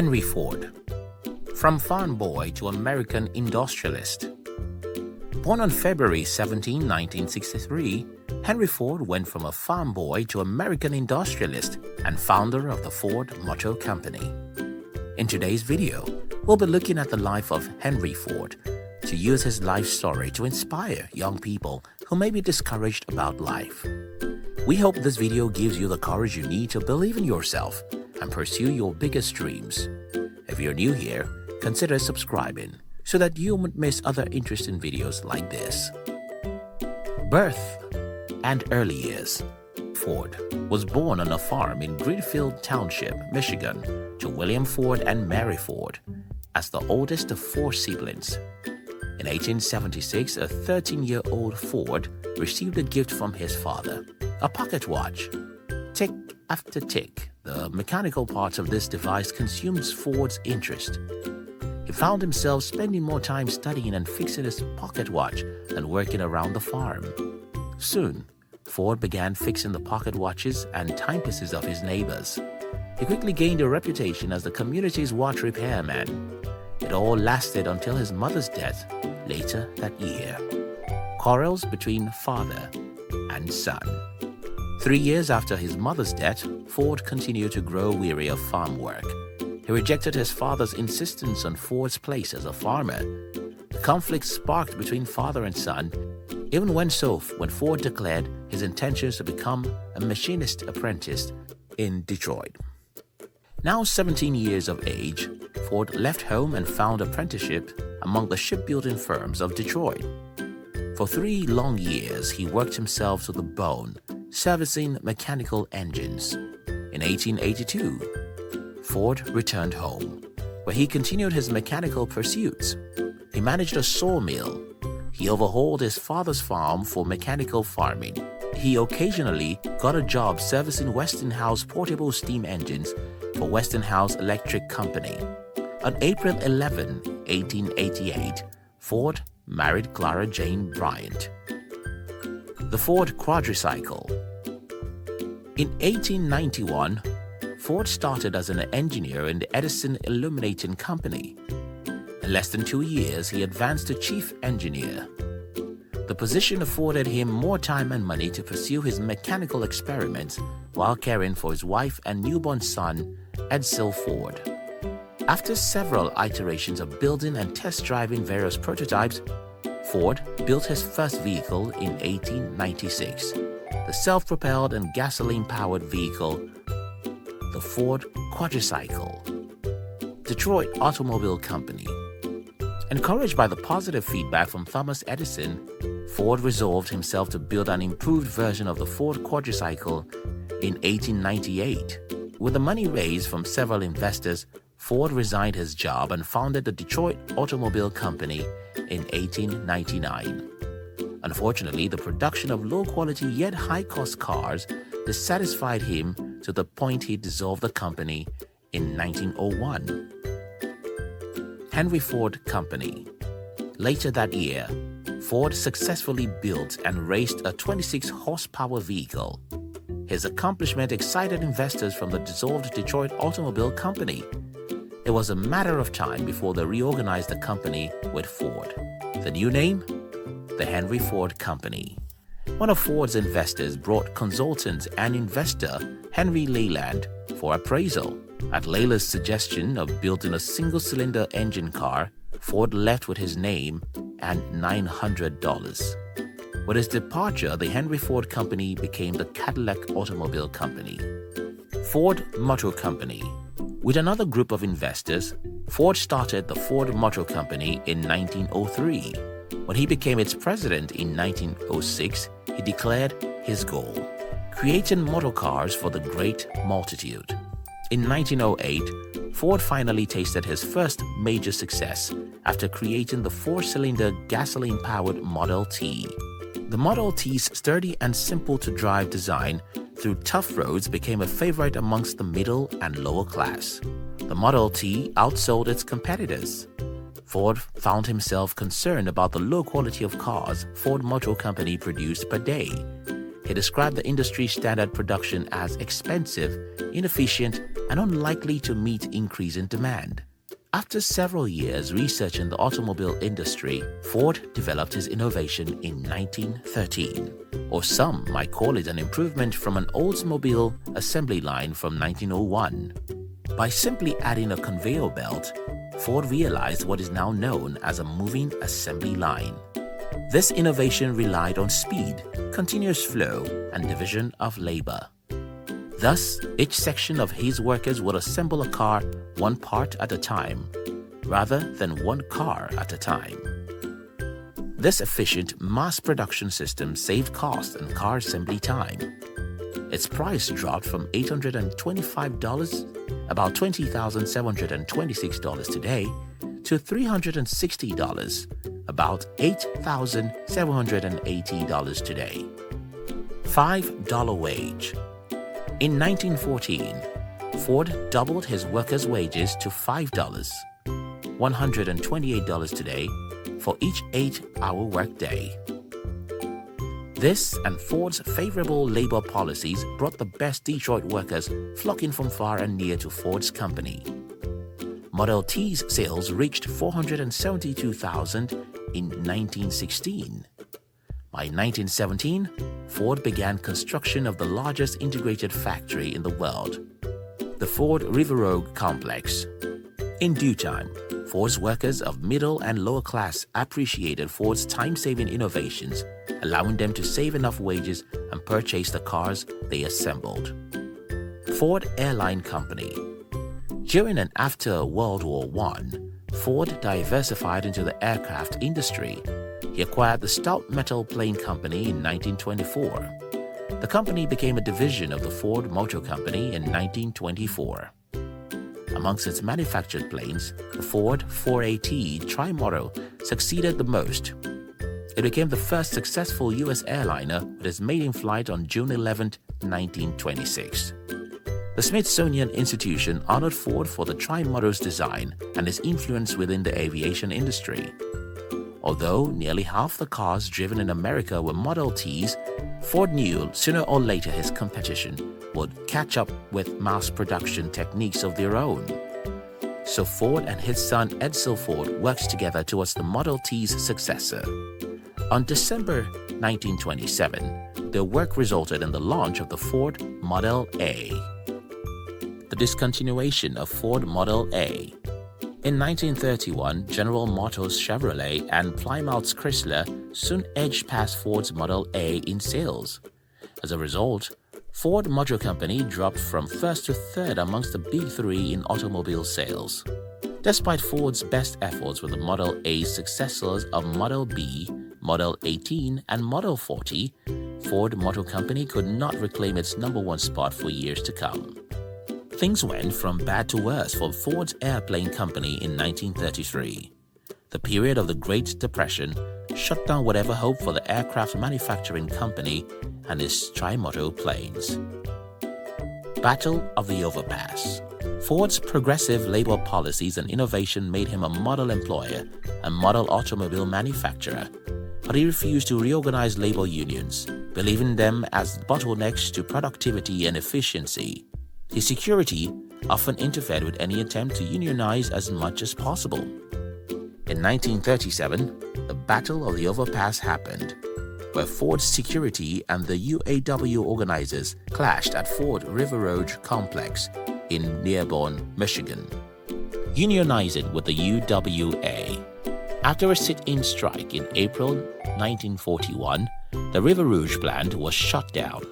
Henry Ford. From farm boy to American industrialist. Born on February 17, 1963, Henry Ford went from a farm boy to American industrialist and founder of the Ford Motor Company. In today's video, we'll be looking at the life of Henry Ford to use his life story to inspire young people who may be discouraged about life. We hope this video gives you the courage you need to believe in yourself and pursue your biggest dreams. If you're new here, consider subscribing so that you won't miss other interesting videos like this. Birth and early years. Ford was born on a farm in Greenfield Township, Michigan, to William Ford and Mary Ford, as the oldest of 4 siblings. In 1876, a 13-year-old Ford received a gift from his father, a pocket watch. Tick after tick, the mechanical parts of this device consumed Ford's interest. He found himself spending more time studying and fixing his pocket watch than working around the farm. Soon, Ford began fixing the pocket watches and timepieces of his neighbors. He quickly gained a reputation as the community's watch repairman. It all lasted until his mother's death later that year. Quarrels between father and son. 3 years after his mother's death, Ford continued to grow weary of farm work. He rejected his father's insistence on Ford's place as a farmer. The conflict sparked between father and son even went so when Ford declared his intentions to become a machinist apprentice in Detroit. Now 17 years of age, Ford left home and found apprenticeship among the shipbuilding firms of Detroit. For 3 long years, he worked himself to the bone, servicing mechanical engines. In 1882, Ford returned home, where he continued his mechanical pursuits. He managed a sawmill. He overhauled his father's farm for mechanical farming. He occasionally got a job servicing Westinghouse portable steam engines for Westinghouse Electric Company. On April 11, 1888, Ford married Clara Jane Bryant. The Ford quadricycle. In 1891, Ford started as an engineer in the Edison Illuminating Company. In less than 2 years, he advanced to chief engineer. The position afforded him more time and money to pursue his mechanical experiments while caring for his wife and newborn son, Edsel Ford. After several iterations of building and test driving various prototypes, Ford built his first vehicle in 1896, the self-propelled and gasoline-powered vehicle, the Ford quadricycle. Detroit Automobile Company. Encouraged by the positive feedback from Thomas Edison, Ford resolved himself to build an improved version of the Ford quadricycle in 1898. With the money raised from several investors, Ford resigned his job and founded the Detroit Automobile Company in 1899. Unfortunately, the production of low-quality yet high-cost cars dissatisfied him to the point he dissolved the company in 1901. Henry Ford Company. Later that year, Ford successfully built and raced a 26-horsepower vehicle. His accomplishment excited investors from the dissolved Detroit Automobile Company. It was a matter of time before they reorganized the company with Ford. The new name? The Henry Ford Company. One of Ford's investors brought consultant and investor Henry Leland for appraisal. At Leila's suggestion of building a single-cylinder engine car, Ford left with his name and $900. With his departure, the Henry Ford Company became the Cadillac Automobile Company. Ford Motor Company. With another group of investors, Ford started the Ford Motor Company in 1903. When he became its president in 1906, he declared his goal: creating motor cars for the great multitude. In 1908, Ford finally tasted his first major success after creating the 4-cylinder gasoline-powered Model T. The Model T's sturdy and simple-to-drive design through tough roads became a favorite amongst the middle and lower class. The Model T outsold its competitors. Ford found himself concerned about the low quality of cars Ford Motor Company produced per day. He described the industry standard production as expensive, inefficient, and unlikely to meet increasing demand. After several years researching the automobile industry, Ford developed his innovation in 1913, or some might call it an improvement from an Oldsmobile assembly line from 1901. By simply adding a conveyor belt, Ford realized what is now known as a moving assembly line. This innovation relied on speed, continuous flow, and division of labor. Thus, each section of his workers would assemble a car one part at a time, rather than one car at a time. This efficient mass production system saved cost and car assembly time. Its price dropped from $825, about $20,726 today, to $360, about $8,780 today. $5 wage. In 1914, Ford doubled his workers' wages to $5, $128 today, for each 8-hour workday. This and Ford's favorable labor policies brought the best Detroit workers flocking from far and near to Ford's company. Model T's sales reached 472,000 in 1916. By 1917, Ford began construction of the largest integrated factory in the world, the Ford River Road complex. In due time, Ford's workers of middle and lower class appreciated Ford's time-saving innovations, allowing them to save enough wages and purchase the cars they assembled. Ford Airline Company. During and after World War I, Ford diversified into the aircraft industry. He acquired the Stout Metal Plane Company in 1924. The company became a division of the Ford Motor Company in 1924. Amongst its manufactured planes, the Ford 4AT Tri-Model succeeded the most. It became the first successful U.S. airliner with its maiden flight on June 11, 1926. The Smithsonian Institution honored Ford for the Tri-Model's design and its influence within the aviation industry. Although nearly half the cars driven in America were Model Ts, Ford knew sooner or later his competition would catch up with mass production techniques of their own. So Ford and his son Edsel Ford worked together towards the Model T's successor. On December 1927, their work resulted in the launch of the Ford Model A. The discontinuation of Ford Model A. In 1931, General Motors Chevrolet and Plymouth Chrysler soon edged past Ford's Model A in sales. As a result, Ford Motor Company dropped from first to third amongst the big three in automobile sales. Despite Ford's best efforts with the Model A's successors of Model B, Model 18, and Model 40, Ford Motor Company could not reclaim its number one spot for years to come. Things went from bad to worse for Ford's Airplane Company in 1933. The period of the Great Depression shut down whatever hope for the aircraft manufacturing company and its tri-motor planes. Battle of the Overpass. Ford's progressive labor policies and innovation made him a model employer and model automobile manufacturer, but he refused to reorganize labor unions, believing them as bottlenecks to productivity and efficiency. His security often interfered with any attempt to unionize as much as possible. In 1937, the Battle of the Overpass happened, where Ford's security and the UAW organizers clashed at Ford River Road complex in Dearborn, Michigan. Unionizing with the UWA. After a sit-in strike in April 1941, the River Rouge plant was shut down.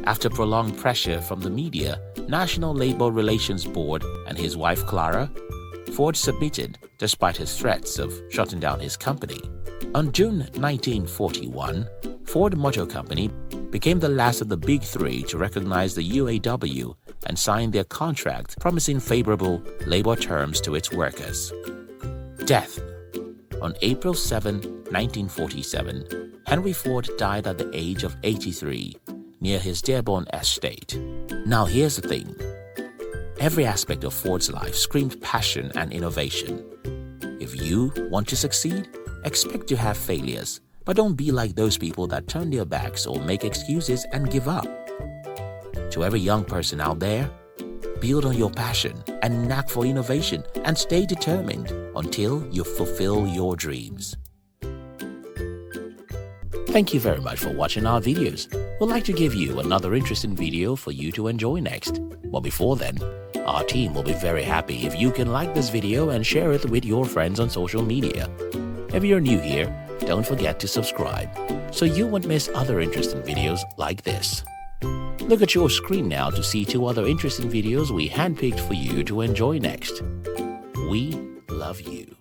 After prolonged pressure from the media, National Labor Relations Board, and his wife Clara, Ford submitted despite his threats of shutting down his company. On June 1941, Ford Motor Company became the last of the big three to recognize the UAW and sign their contract promising favorable labor terms to its workers. Death. On April 7, 1947, Henry Ford died at the age of 83 near his Dearborn estate. Now here's the thing. Every aspect of Ford's life screamed passion and innovation. If you want to succeed, expect to have failures, but don't be like those people that turn their backs or make excuses and give up. To every young person out there, build on your passion and knack for innovation and stay determined until you fulfill your dreams. Thank you very much for watching our videos. We'd like to give you another interesting video for you to enjoy next. But before then, our team will be very happy if you can like this video and share it with your friends on social media. If you're new here, don't forget to subscribe so you won't miss other interesting videos like this. Look at your screen now to see 2 other interesting videos we handpicked for you to enjoy next. We love you.